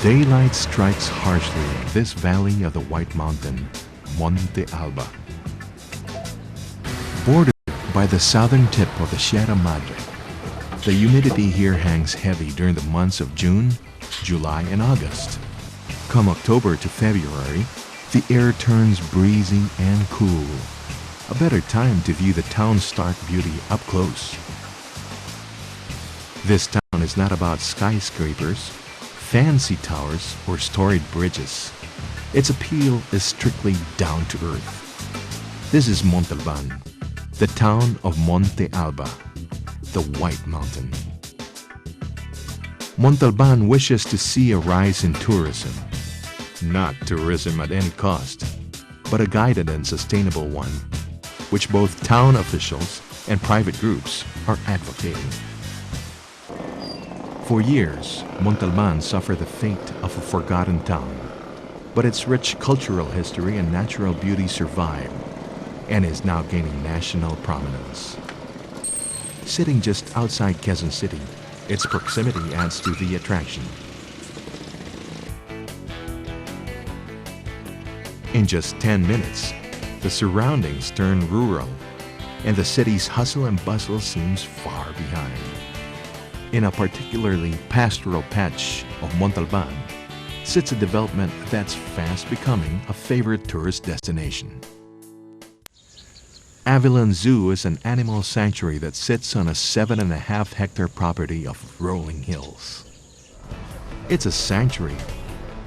Daylight strikes harshly in this valley of the White Mountain, Monte Alba. Bordered by the southern tip of the Sierra Madre, the humidity here hangs heavy during the months of June, July, and August. Come October to February, the air turns breezy and cool. A better time to view the town's stark beauty up close. This town is not about skyscrapers, fancy towers, or storied bridges. Its appeal is strictly down to earth. This is Montalban, the town of Monte Alba, the White Mountain. Montalban wishes to see a rise in tourism. Not tourism at any cost, but a guided and sustainable one, which both town officials and private groups are advocating. For years, Montalban suffered the fate of a forgotten town, but its rich cultural history and natural beauty survived and is now gaining national prominence. Sitting just outside Quezon City, its proximity adds to the attraction. In just 10 minutes, the surroundings turn rural, and the city's hustle and bustle seems far behind. In a particularly pastoral patch of Montalban sits a development that's fast becoming a favorite tourist destination. Avalon Zoo is an animal sanctuary that sits on a 7.5-hectare property of rolling hills. It's a sanctuary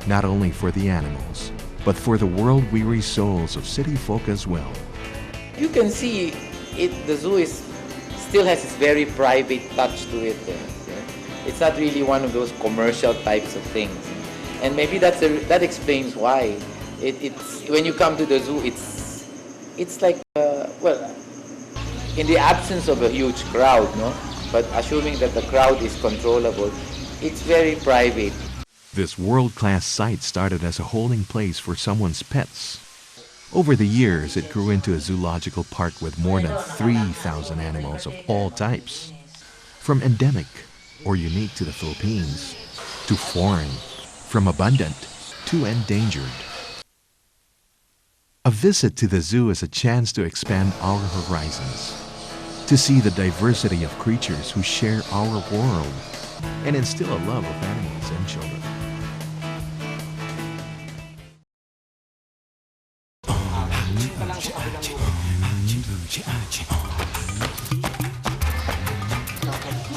not only for the animals, but for the world-weary souls of city folk as well. You can see the zoo still has its very private touch to it. It's not really one of those commercial types of things. And maybe that explains why. It's when you come to the zoo, it's like, well, in the absence of a huge crowd, no? But assuming that the crowd is controllable, it's very private. This world-class site started as a holding place for someone's pets. Over the years, it grew into a zoological park with more than 3,000 animals of all types. From endemic, or unique to the Philippines, to foreign, from abundant to endangered. A visit to the zoo is a chance to expand our horizons, to see the diversity of creatures who share our world, and instill a love of animals in children.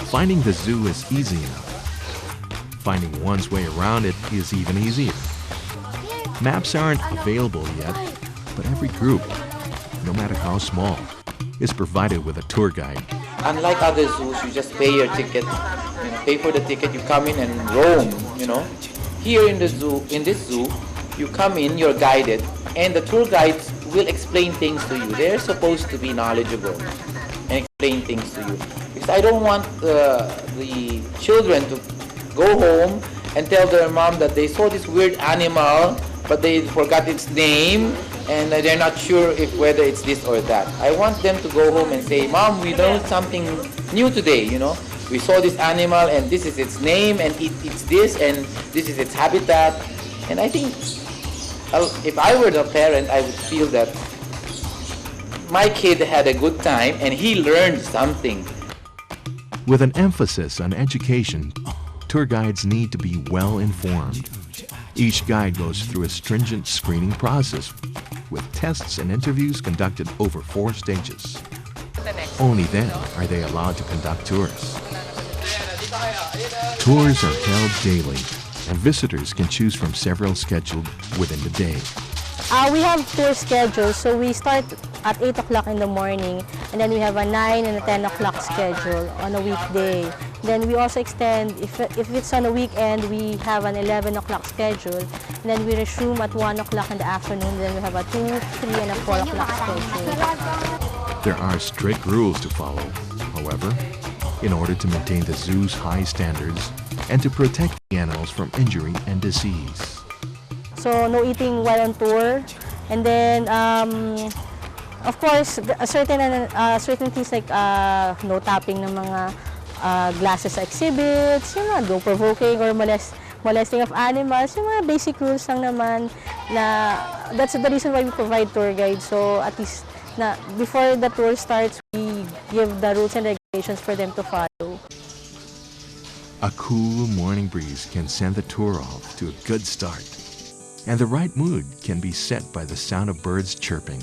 Finding the zoo is easy enough. Finding one's way around it is even easier. Maps aren't available yet, but every group, no matter how small, is provided with a tour guide. Unlike other zoos, you just pay your ticket, pay for the ticket, you come in and roam, Here in this zoo, you come in, you're guided, and the tour guides will explain things to you. They're supposed to be knowledgeable and explain things to you. Because I don't want the children to go home and tell their mom that they saw this weird animal, but they forgot its name, and they're not sure whether it's this or that. I want them to go home and say, Mom, we learned something new today, We saw this animal, and this is its name, and it's this, and this is its habitat. And I think if I were the parent, I would feel that my kid had a good time and he learned something. With an emphasis on education, tour guides need to be well informed. Each guide goes through a stringent screening process with tests and interviews conducted over 4 stages. Only then are they allowed to conduct tours. Tours are held daily, and visitors can choose from several scheduled within the day. We have tour schedules, so we start at 8 o'clock in the morning, and then we have a 9 and a 10 o'clock schedule on a weekday. Then we also extend, if it's on a weekend, we have an 11 o'clock schedule, and then we resume at 1 o'clock in the afternoon, then we have a 2, 3, and a 4 o'clock schedule. There are strict rules to follow, however, in order to maintain the zoo's high standards and to protect the animals from injury and disease. So no eating while on tour, and then of course certain things like no tapping ng mga glasses sa exhibits, no provoking or molesting of animals, yung mga basic rules lang naman na that's the reason why we provide tour guides. So at least na before the tour starts, we give the rules and regulations for them to follow. A cool morning breeze can send the tour off to a good start, and the right mood can be set by the sound of birds chirping.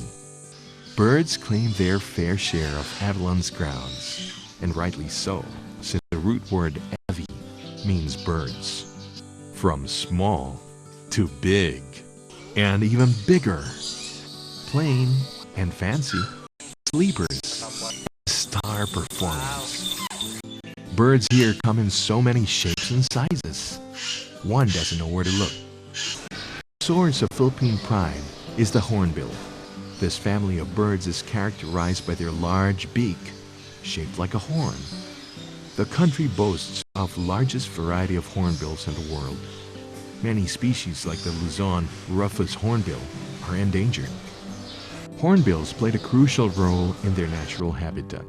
Birds claim their fair share of Avalon's grounds, and rightly so, since the root word avi means birds. From small to big, and even bigger, plain and fancy, sleepers, star performers. Birds here come in so many shapes and sizes. One doesn't know where to look. Source of Philippine pride is the hornbill. This family of birds is characterized by their large beak, shaped like a horn. The country boasts of largest variety of hornbills in the world. Many species like the Luzon rufous hornbill are endangered. Hornbills played a crucial role in their natural habitat,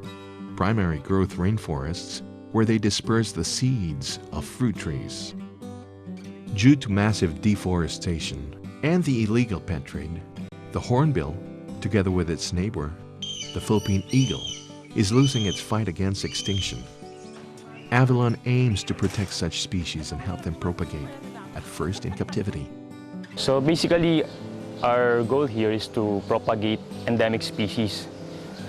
primary growth rainforests, where they disperse the seeds of fruit trees. Due to massive deforestation and the illegal pet trade, the hornbill, together with its neighbor, the Philippine eagle, is losing its fight against extinction. Avalon aims to protect such species and help them propagate, at first in captivity. So basically, our goal here is to propagate endemic species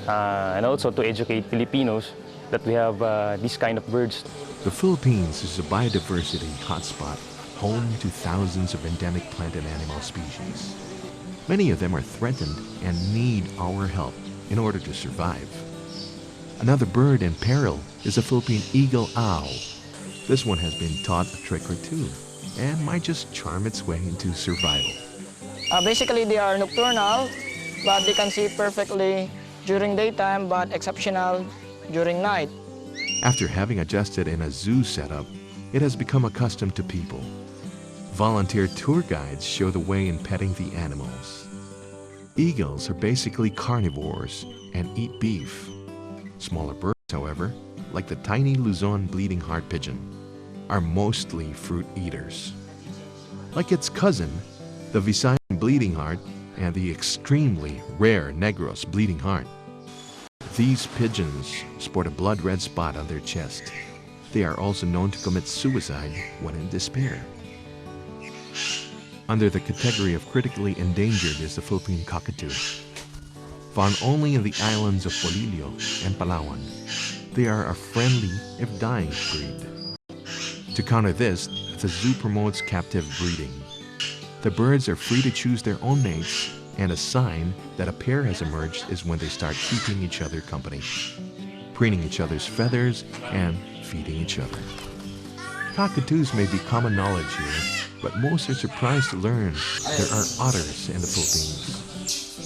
and also to educate Filipinos that we have these kind of birds. The Philippines is a biodiversity hotspot, home to thousands of endemic plant and animal species. Many of them are threatened and need our help in order to survive. Another bird in peril is the Philippine eagle owl. This one has been taught a trick or two and might just charm its way into survival. Basically, they are nocturnal, but they can see perfectly during daytime, but exceptional during night. After having adjusted in a zoo setup, it has become accustomed to people. Volunteer tour guides show the way in petting the animals. Eagles are basically carnivores and eat beef. Smaller birds, however, like the tiny Luzon bleeding heart pigeon, are mostly fruit eaters. Like its cousin, the Visayan bleeding heart and the extremely rare Negros bleeding heart. These pigeons sport a blood red spot on their chest. They are also known to commit suicide when in despair. Under the category of critically endangered is the Philippine cockatoo. Found only in the islands of Polillo and Palawan, they are a friendly, if dying, breed. To counter this, the zoo promotes captive breeding. The birds are free to choose their own mates, and a sign that a pair has emerged is when they start keeping each other company, preening each other's feathers, and feeding each other. Cockatoos may be common knowledge here, but most are surprised to learn there are otters in the Philippines.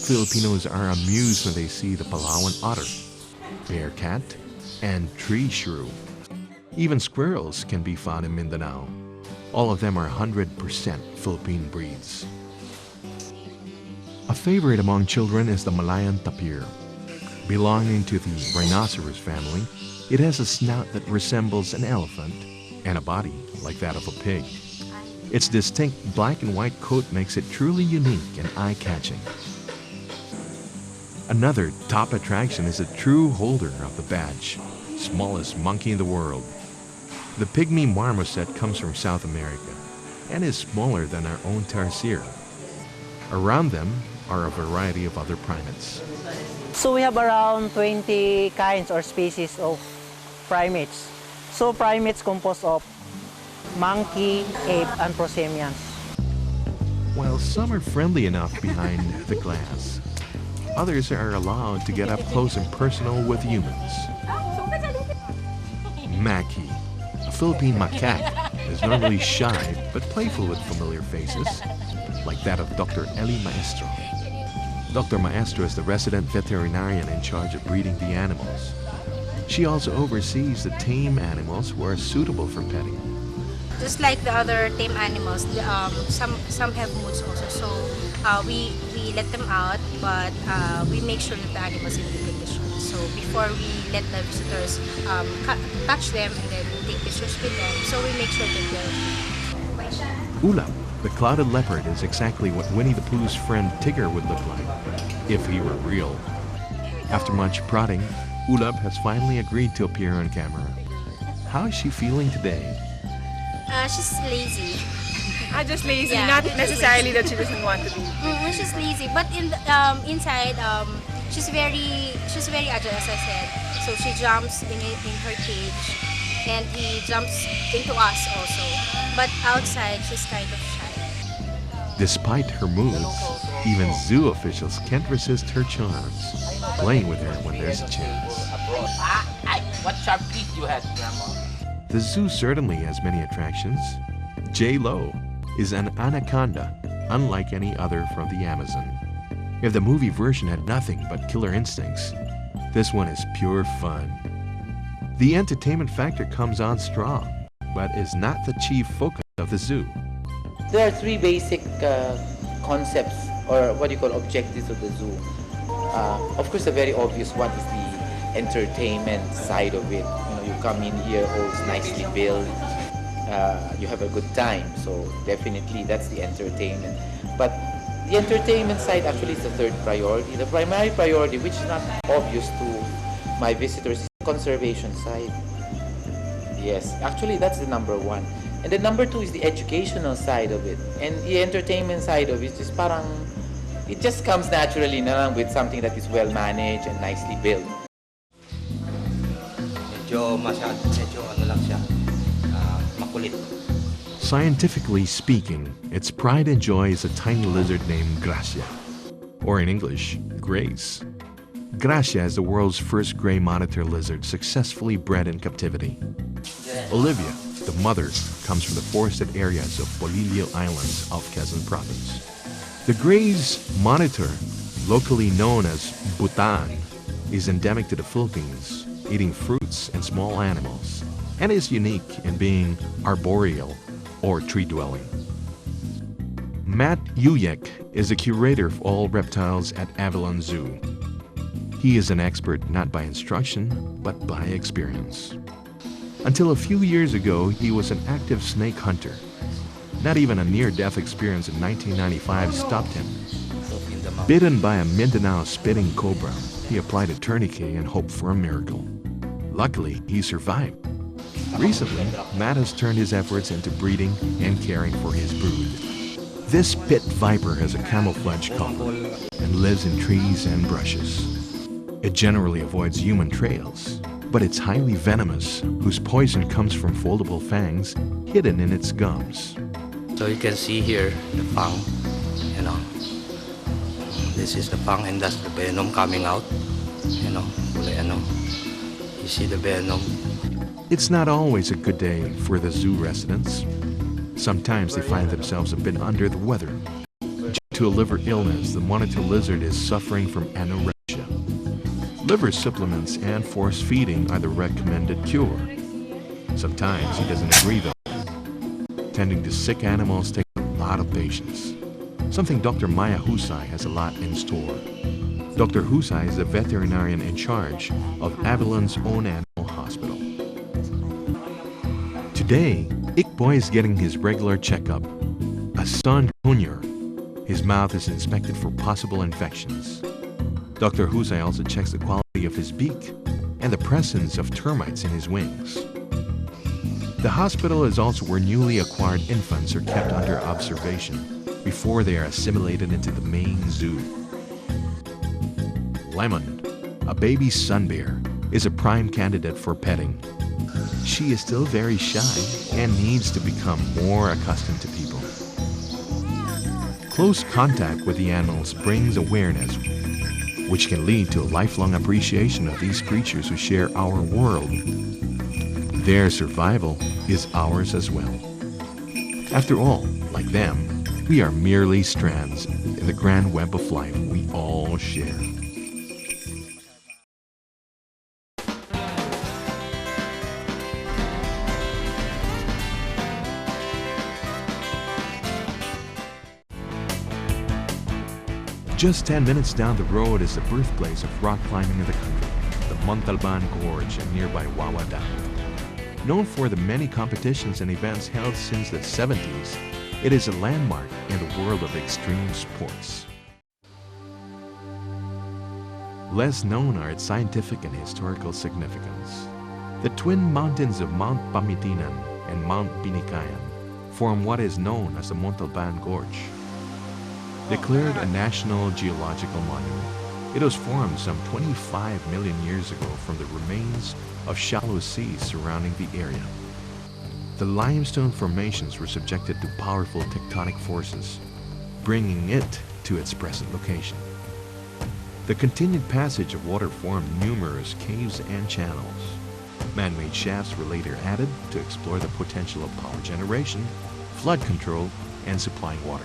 Filipinos are amused when they see the Palawan otter, bear cat, and tree shrew. Even squirrels can be found in Mindanao. All of them are 100% Philippine breeds. A favorite among children is the Malayan tapir. Belonging to the rhinoceros family, it has a snout that resembles an elephant and a body like that of a pig. Its distinct black and white coat makes it truly unique and eye-catching. Another top attraction is a true holder of the badge, smallest monkey in the world. The pygmy marmoset comes from South America and is smaller than our own tarsier. Around them are a variety of other primates. So we have around 20 kinds or species of primates. So primates composed of monkey, ape, and prosimians. While some are friendly enough behind the glass, others are allowed to get up close and personal with humans. Maki, a Philippine macaque, is normally shy but playful with familiar faces, like that of Dr. Eli Maestro. Dr. Maestro is the resident veterinarian in charge of breeding the animals. She also oversees the tame animals who are suitable for petting. Just like the other tame animals, some have moods also. So we let them out, but we make sure that the animals in good condition. So before we let the visitors touch them and then take pictures with them, so we make sure that they're Ulap, the clouded leopard, is exactly what Winnie the Pooh's friend Tigger would look like, if he were real. After much prodding, Ulap has finally agreed to appear on camera. How is she feeling today? She's lazy. Just lazy, Yeah, not she's necessarily lazy. that she doesn't want to be. She's lazy, but inside, she's very agile, as I said. So she jumps in her cage, and he jumps into us also. But outside, she's kind of shy. Despite her moods, even zoo officials can't resist her charms, playing with her when there's a chance. What sharp teeth you had, Grandma? The zoo certainly has many attractions. J-Lo is an anaconda, unlike any other from the Amazon. If the movie version had nothing but killer instincts, this one is pure fun. The entertainment factor comes on strong, but is not the chief focus of the zoo. There are three basic concepts, or what you call objectives of the zoo. Of course, the very obvious one is the entertainment side of it. You come in here, all is nicely built. You have a good time, so definitely that's the entertainment. But the entertainment side actually is the third priority. The primary priority, which is not obvious to my visitors, is the conservation side. Yes, actually that's the number one. And the number two is the educational side of it. And the entertainment side of it is parang, it just comes naturally na lang with something that is well managed and nicely built. Medyo ano lang siya, makulit. Scientifically speaking, its pride and joy is a tiny lizard named Gracia, or in English, Grace. Gracia is the world's first gray monitor lizard successfully bred in captivity. Olivia, the mother, comes from the forested areas of Polillo Islands of Quezon Province. The Gray's monitor, locally known as Butan, is endemic to the Philippines, eating fruits and small animals, and is unique in being arboreal or tree-dwelling. Matt Uyek is the curator of all reptiles at Avalon Zoo. He is an expert not by instruction, but by experience. Until a few years ago, he was an active snake hunter. Not even a near-death experience in 1995 stopped him. Bitten by a Mindanao spitting cobra, he applied a tourniquet and hoped for a miracle. Luckily, he survived. Recently, Matt has turned his efforts into breeding and caring for his brood. This pit viper has a camouflage color and lives in trees and brushes. It generally avoids human trails, but it's highly venomous, whose poison comes from foldable fangs hidden in its gums. So you can see here the fang, This is the fang and that's the venom coming out, You see the venom. It's not always a good day for the zoo residents. Sometimes they find themselves a bit under the weather. Due to a liver illness, the monitor lizard is suffering from anorexia. Liver supplements and force feeding are the recommended cure. Sometimes he doesn't agree though. Tending to sick animals takes a lot of patience, something Dr. Maya Husay has a lot in store. Dr. Husay is the veterinarian in charge of Avalon's own animal hospital. Today, Ikboy is getting his regular checkup. As son Junior, his mouth is inspected for possible infections. Dr. Husay also checks the quality of his beak and the presence of termites in his wings. The hospital is also where newly acquired infants are kept under observation before they are assimilated into the main zoo. Lemon, a baby sun bear, is a prime candidate for petting. She is still very shy and needs to become more accustomed to people. Close contact with the animals brings awareness, which can lead to a lifelong appreciation of these creatures who share our world. Their survival is ours as well. After all, like them, we are merely strands in the grand web of life we all share. Just 10 minutes down the road is the birthplace of rock climbing in the country, the Montalban Gorge and nearby Wawa Dam. Known for the many competitions and events held since the 70s, It is a landmark in the world of extreme sports. Less known are its scientific and historical significance. The twin mountains of Mount Pamitinan and Mount Binikayan form what is known as the Montalban Gorge. Declared a National Geological Monument, it was formed some 25 million years ago from the remains of shallow seas surrounding the area. The limestone formations were subjected to powerful tectonic forces, bringing it to its present location. The continued passage of water formed numerous caves and channels. Man-made shafts were later added to explore the potential of power generation, flood control, and supplying water.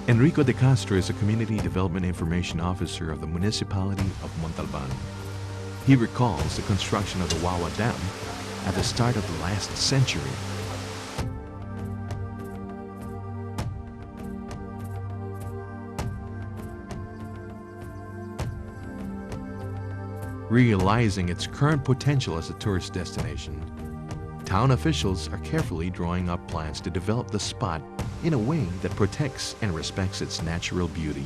Enrico de Castro is a Community Development Information Officer of the Municipality of Montalban. He recalls the construction of the Wawa Dam at the start of the last century. Realizing its current potential as a tourist destination, town officials are carefully drawing up plans to develop the spot in a way that protects and respects its natural beauty.